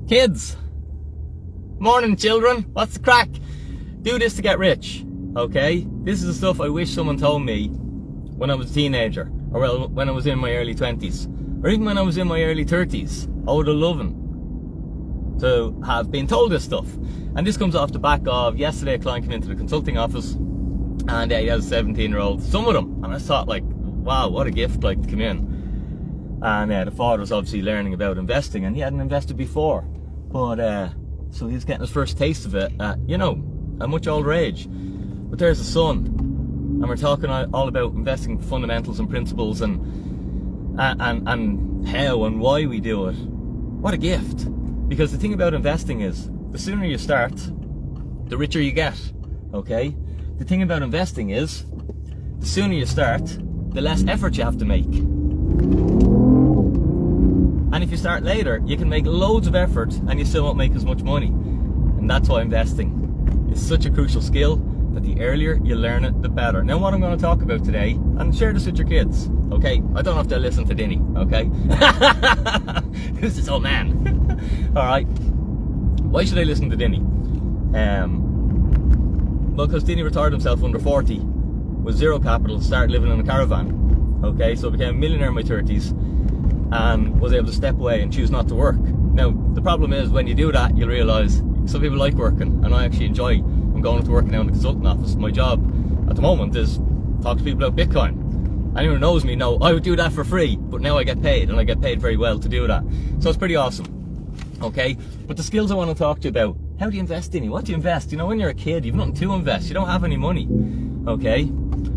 Kids, morning children, what's the crack? Do this to get rich, okay? This is the stuff I wish someone told me when I was a teenager, or well, when I was in my early 20s, or even when I was in my early 30s. I would have loved to have been told this stuff. And this comes off the back of yesterday a client came into the consulting office, and he has a 17-year-old, some of them, and I thought like, wow, what a gift, like, to come in. And the father was obviously learning about investing, and he hadn't invested before. But, so he's getting his first taste of it at, a much older age. But there's a son, and we're talking all about investing fundamentals and principles and how and why we do it. What a gift. Because the thing about investing is, the sooner you start, the richer you get, okay? The thing about investing is, the sooner you start, the less effort you have to make. And if you start later, you can make loads of effort and you still won't make as much money. And that's why investing is such a crucial skill, that the earlier you learn it, the better. Now what I'm going to talk about today, and share this with your kids, okay? I don't have to listen to Dinny, okay? Who's this old man? Alright. Why should I listen to Dinny? Well, because Dinny retired himself under 40 with zero capital, started living in a caravan. Okay, so I became a millionaire in my 30s and was able to step away and choose not to work. Now, the problem is when you do that, you'll realise some people like working, and I actually enjoy. I'm going to work now in the consultant office. My job at the moment is talk to people about Bitcoin. Anyone who knows me know I would do that for free, but now I get paid, and I get paid very well to do that. So it's pretty awesome. Okay, but the skills I want to talk to you about: how do you invest, Dinny? What do you invest? When you're a kid, you've nothing to invest. You don't have any money. Okay,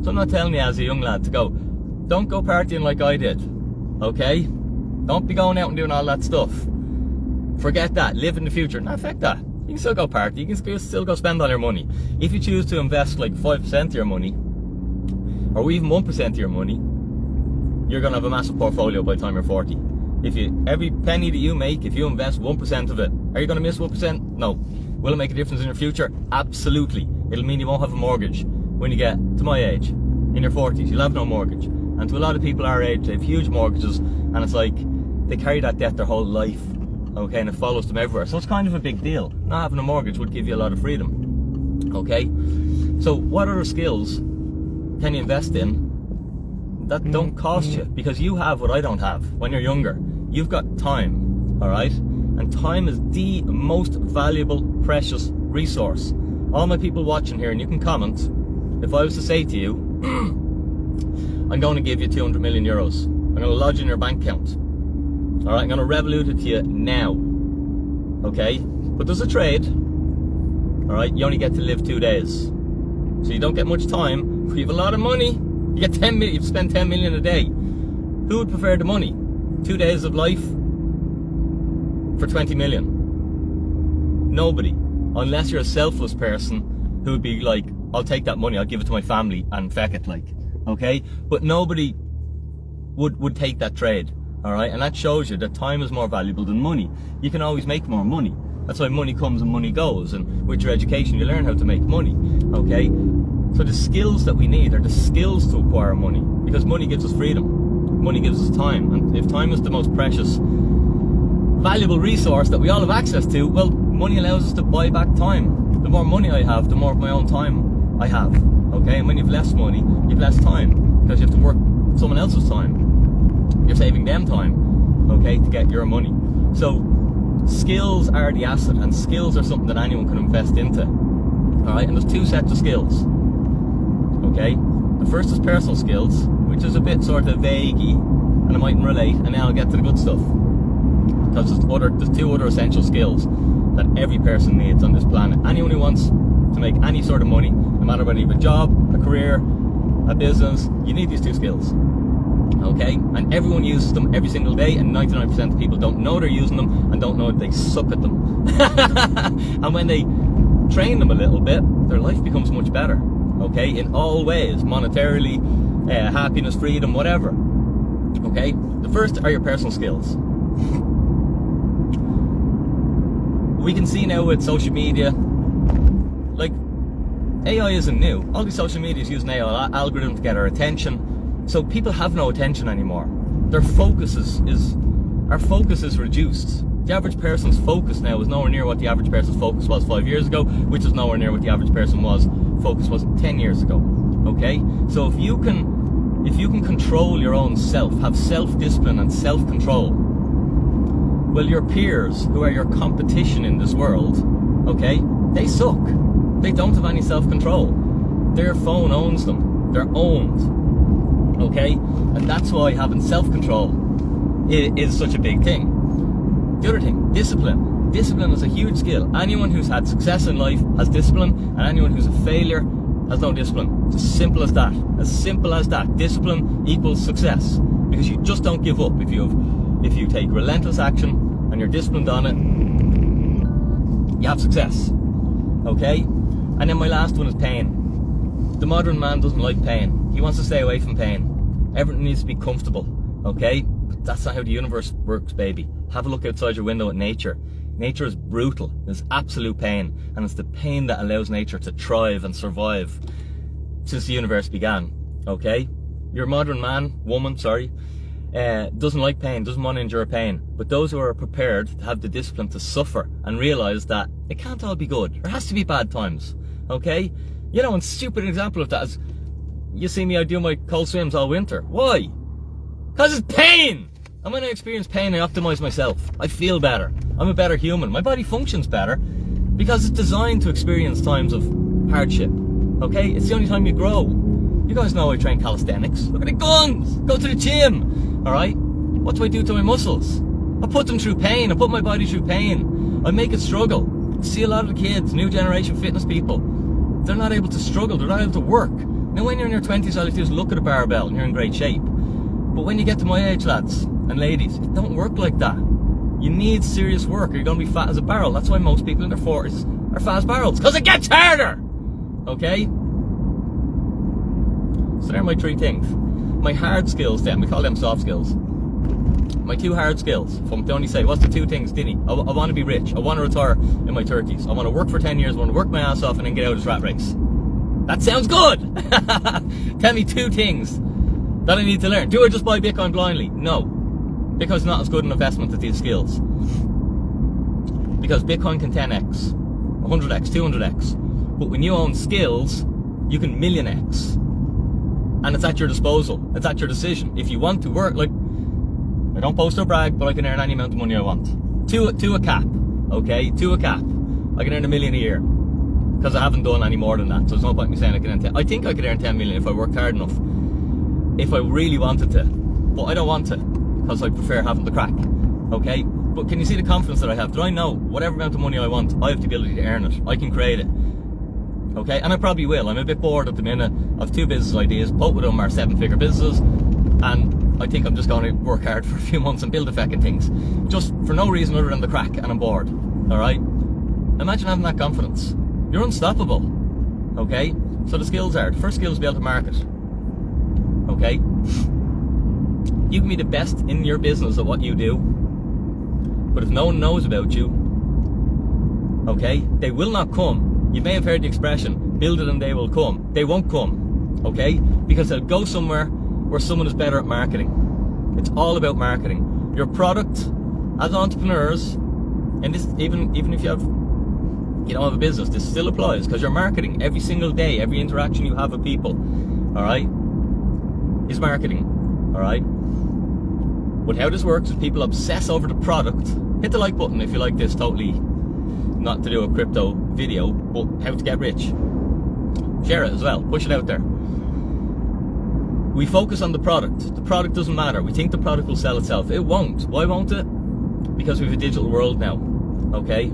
so I'm not telling you as a young lad to go. Don't go partying like I did. Okay, don't be going out and doing all that stuff. Forget that. Live in the future. Not affect that. You can still go party. You can still go spend all your money. If you choose to invest like 5% of your money, or even 1% of your money, you're going to have a massive portfolio by the time you're 40. Every penny that you make, if you invest 1% of it, are you going to miss 1%? No. Will it make a difference in your future? Absolutely. It'll mean you won't have a mortgage when you get to my age. In your 40s, you'll have no mortgage. And to a lot of people our age, they have huge mortgages, and it's like they carry that debt their whole life, okay, and it follows them everywhere. So it's kind of a big deal. Not having a mortgage would give you a lot of freedom, okay? So what other skills can you invest in that don't cost you? Because you have what I don't have when you're younger. You've got time, all right? And time is the most valuable, precious resource. All my people watching here, and you can comment, if I was to say to you, I'm going to give you 200 million euros. I'm going to lodge in your bank account. All right, I'm going to revolute it to you now. Okay? But there's a trade. All right, you only get to live 2 days. So you don't get much time, but you have a lot of money. You get 10 million, you spend 10 million a day. Who would prefer the money? 2 days of life for 20 million? Nobody. Unless you're a selfless person who would be like, I'll take that money, I'll give it to my family and feck it, like. Okay, but nobody would take that trade, all right? And that shows you that time is more valuable than money. You can always make more money. That's why money comes and money goes. And with your education, you learn how to make money, okay? So the skills that we need are the skills to acquire money, because money gives us freedom. Money gives us time. And if time is the most precious, valuable resource that we all have access to, well, money allows us to buy back time. The more money I have, the more of my own time I have. Okay, and when you've less money, you've less time, because you have to work someone else's time. You're saving them time, okay, to get your money. So skills are the asset, and skills are something that anyone can invest into. Alright, and there's two sets of skills. Okay, the first is personal skills, which is a bit sort of vaguey, and I mightn't relate, and now I'll get to the good stuff. Because there's two other essential skills that every person needs on this planet. Anyone who wants to make any sort of money, no matter whether you have a job, a career, a business, you need these two skills. Okay? And everyone uses them every single day, and 99% of people don't know they're using them and don't know that they suck at them. And when they train them a little bit, their life becomes much better. Okay? In all ways, monetarily, happiness, freedom, whatever. Okay? The first are your personal skills. We can see now with social media, like, AI isn't new. All these social media is using AI algorithm to get our attention. So people have no attention anymore. Their focus is our focus is reduced. The average person's focus now is nowhere near what the average person's focus was 5 years ago, which is nowhere near what the average person focus was 10 years ago. Okay? So if you can control your own self, have self-discipline and self-control, well, your peers, who are your competition in this world, okay, they suck. They don't have any self-control. Their phone owns them. They're owned. Okay? And that's why having self-control is such a big thing. The other thing, discipline. Discipline is a huge skill. Anyone who's had success in life has discipline, and anyone who's a failure has no discipline. It's as simple as that. As simple as that. Discipline equals success. Because you just don't give up. If you take relentless action and you're disciplined on it, you have success. Okay? And then my last one is pain. The modern man doesn't like pain. He wants to stay away from pain. Everything needs to be comfortable. Okay? But that's not how the universe works, baby. Have a look outside your window at nature. Nature is brutal. There's absolute pain. And it's the pain that allows nature to thrive and survive since the universe began. Okay? Your modern man, woman, doesn't like pain, doesn't want to endure pain. But those who are prepared to have the discipline to suffer and realize that it can't all be good. There has to be bad times. Okay? You know, a stupid example of that is, you see me, I do my cold swims all winter. Why? Because it's pain! And when I experience pain, I optimize myself. I feel better. I'm a better human. My body functions better because it's designed to experience times of hardship. Okay? It's the only time you grow. You guys know I train calisthenics. Look at the guns! Go to the gym! Alright? What do I do to my muscles? I put them through pain. I put my body through pain. I make it struggle. See a lot of the kids, new generation fitness people, they're not able to struggle. They're not able to work. Now when you're in your 20s, all you do is look at a barbell and you're in great shape. But when you get to my age, lads and ladies, it don't work like that. You need serious work or you're going to be fat as a barrel. That's why most people in their 40s are fat as barrels. Because it gets harder! Okay? So there are my 3 things. My hard skills then, we call them soft skills. My 2 hard skills, if I'm to only say, what's the 2 things, Dinny? I want to be rich. I want to retire in my 30s. I want to work for 10 years. I want to work my ass off and then get out of this rat race. That sounds good! Tell me 2 things that I need to learn. Do I just buy Bitcoin blindly? No. Bitcoin's not as good an investment as these skills. Because Bitcoin can 10x, 100x, 200x. But when you own skills, you can millionx. And it's at your disposal. It's at your decision. If you want to work, like, I don't boast or brag, but I can earn any amount of money I want. To a cap. Okay? To a cap. I can earn $1 million a year. Because I haven't done any more than that. So there's no point in me saying I can earn 10. I think I could earn 10 million if I worked hard enough. If I really wanted to. But I don't want to. Because I prefer having the crack. Okay? But can you see the confidence that I have? Do I know whatever amount of money I want, I have the ability to earn it. I can create it. Okay? And I probably will. I'm a bit bored at the minute. I have 2 business ideas. Both of them are 7-figure businesses. And I think I'm just going to work hard for a few months and build a fucking things. Just for no reason other than the crack. And I'm bored. Alright? Imagine having that confidence. You're unstoppable. Okay? So the skills are, the first skill is to be able to market. Okay? You can be the best in your business at what you do. But if no one knows about you, okay, they will not come. You may have heard the expression, build it and they will come. They won't come. Okay? Because they'll go somewhere where someone is better at marketing. It's all about marketing. Your product, as entrepreneurs, and this even if you don't have a business, this still applies because you're marketing every single day. Every interaction you have with people, alright, is marketing. Alright? But how this works is people obsess over the product. Hit the like button if you like this, totally not to do a crypto video, but how to get rich. Share it as well, push it out there. We focus on the product. The product doesn't matter. We think the product will sell itself. It won't. Why won't it? Because we have a digital world now. Okay?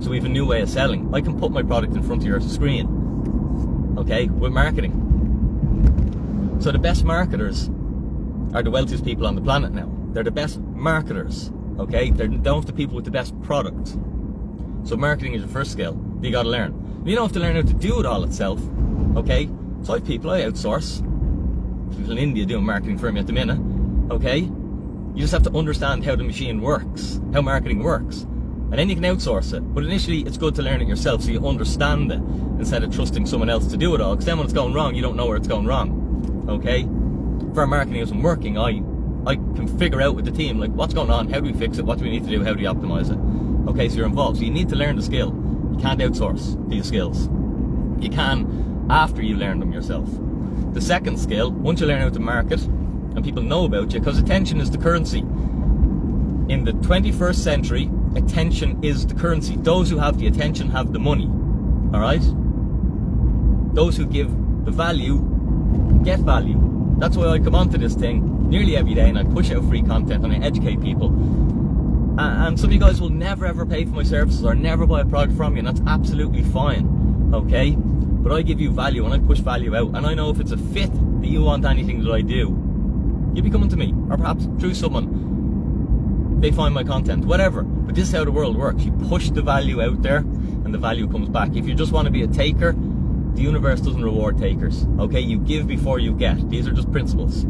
So we have a new way of selling. I can put my product in front of your screen. Okay? With marketing. So the best marketers are the wealthiest people on the planet now. They're the best marketers. Okay? They're the people with the best product. So marketing is your first skill that you gotta learn. You don't have to learn how to do it all itself. Okay? So I have people I outsource. People in India doing marketing for me at the minute. Okay? You just have to understand how the machine works. How marketing works. And then you can outsource it. But initially, it's good to learn it yourself so you understand it instead of trusting someone else to do it all. Because then when it's going wrong, you don't know where it's going wrong. Okay? If our marketing isn't working, I I can figure out with the team, like, what's going on, how do we fix it, what do we need to do, how do we optimize it. Okay, so you're involved. So you need to learn the skill. You can't outsource these skills. You can after you learn them yourself. The second skill, once you learn how to market and people know about you, because attention is the currency. In the 21st century, attention is the currency. Those who have the attention have the money. Alright? Those who give the value get value. That's why I come onto this thing nearly every day and I push out free content and I educate people. And some of you guys will never ever pay for my services or never buy a product from me, and that's absolutely fine. Okay? But I give you value and I push value out, and I know if it's a fit that you want anything that I do, you'll be coming to me, or perhaps through someone they find my content, whatever. But this is how the world works. You push the value out there and the value comes back. If you just want to be a taker, the universe doesn't reward takers. Okay, you give before you get. These are just principles.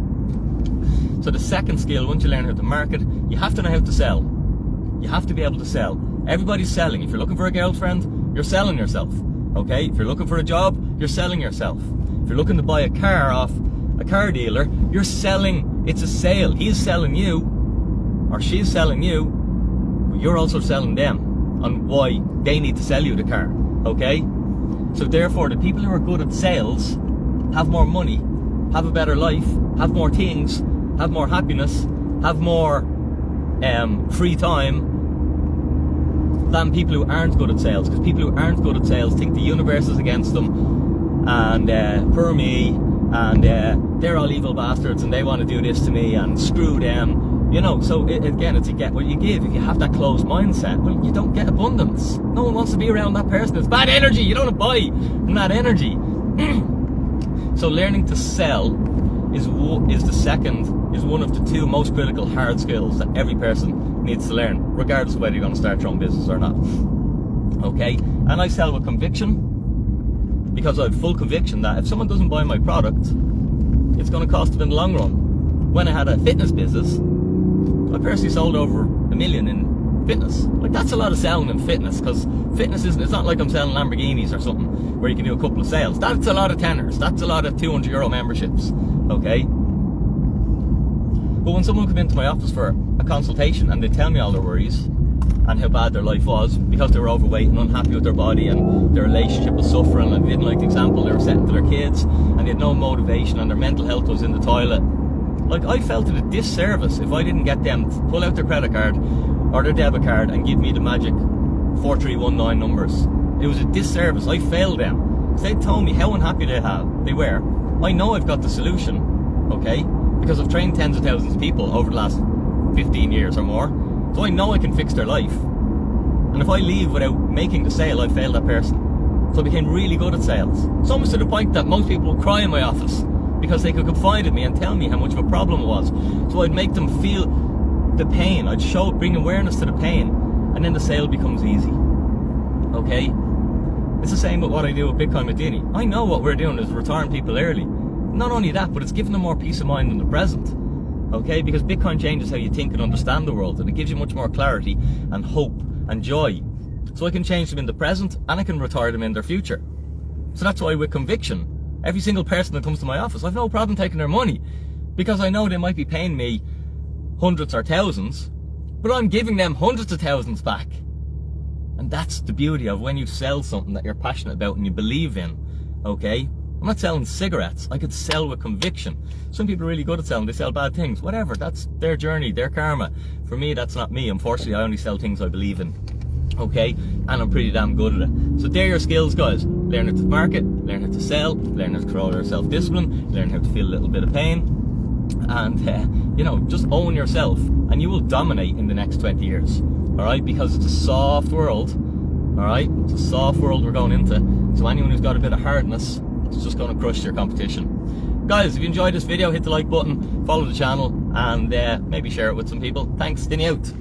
So the second skill, once you learn how to market, you have to know how to sell. You have to be able to sell. Everybody's selling. If you're looking for a girlfriend, you're selling yourself. Okay, if you're looking for a job, you're selling yourself. If you're looking to buy a car off a car dealer, you're selling. It's a sale. He's selling you, or she's selling you, but you're also selling them on why they need to sell you the car. Okay? So therefore, the people who are good at sales have more money, have a better life, have more things, have more happiness, have more free time than people who aren't good at sales. Because people who aren't good at sales think the universe is against them, and poor me, and they're all evil bastards and they want to do this to me and screw them. You know, so again, it's you get what you give. If you have that closed mindset, well, you don't get abundance. No one wants to be around that person. It's bad energy. You don't want to buy from that energy. So learning to sell is one of the two most critical hard skills that every person needs to learn, regardless of whether you're going to start your own business or not. Okay? And I sell with conviction, because I have full conviction that if someone doesn't buy my product, it's going to cost them in the long run. When I had a fitness business, I personally sold over $1 million in fitness. Like, that's a lot of selling in fitness, because fitness it's not like I'm selling Lamborghinis or something where you can do a couple of sales. That's a lot of tenors. That's a lot of €200 memberships. Okay? But when someone come into my office for a consultation and they tell me all their worries and how bad their life was because they were overweight and unhappy with their body and their relationship was suffering and they didn't like the example they were setting to their kids and they had no motivation and their mental health was in the toilet, like, I felt it a disservice if I didn't get them to pull out their credit card or their debit card and give me the magic 4319 numbers. It was a disservice. I failed them. So they told me how unhappy they were. I know I've got the solution, okay? Because I've trained tens of thousands of people over the last 15 years or more. So I know I can fix their life. And if I leave without making the sale, I failed that person. So I became really good at sales. It's almost to the point that most people would cry in my office because they could confide in me and tell me how much of a problem it was. So I'd make them feel the pain. I'd bring awareness to the pain, and then the sale becomes easy. Okay? It's the same with what I do with Bitcoin with Dinny. I know what we're doing is retiring people early. Not only that, but it's giving them more peace of mind in the present. Okay? Because Bitcoin changes how you think and understand the world, and it gives you much more clarity and hope and joy. So I can change them in the present and I can retire them in their future. So that's why with conviction, every single person that comes to my office, I've no problem taking their money, because I know they might be paying me hundreds or thousands, but I'm giving them hundreds of thousands back. And that's the beauty of when you sell something that you're passionate about and you believe in. Okay? I'm not selling cigarettes. I could sell with conviction. Some people are really good at selling. They sell bad things. Whatever. That's their journey, their karma. For me, that's not me. Unfortunately, I only sell things I believe in. Okay? And I'm pretty damn good at it. So they're your skills, guys. Learn how to market, learn how to sell, learn how to control your self-discipline, learn how to feel a little bit of pain, and you know, just own yourself, and you will dominate in the next 20 years. Alright? Because it's a soft world. Alright? It's a soft world we're going into. So anyone who's got a bit of hardness, it's just going to crush your competition. Guys, if you enjoyed this video, hit the like button, follow the channel, and maybe share it with some people. Thanks, Dinny out.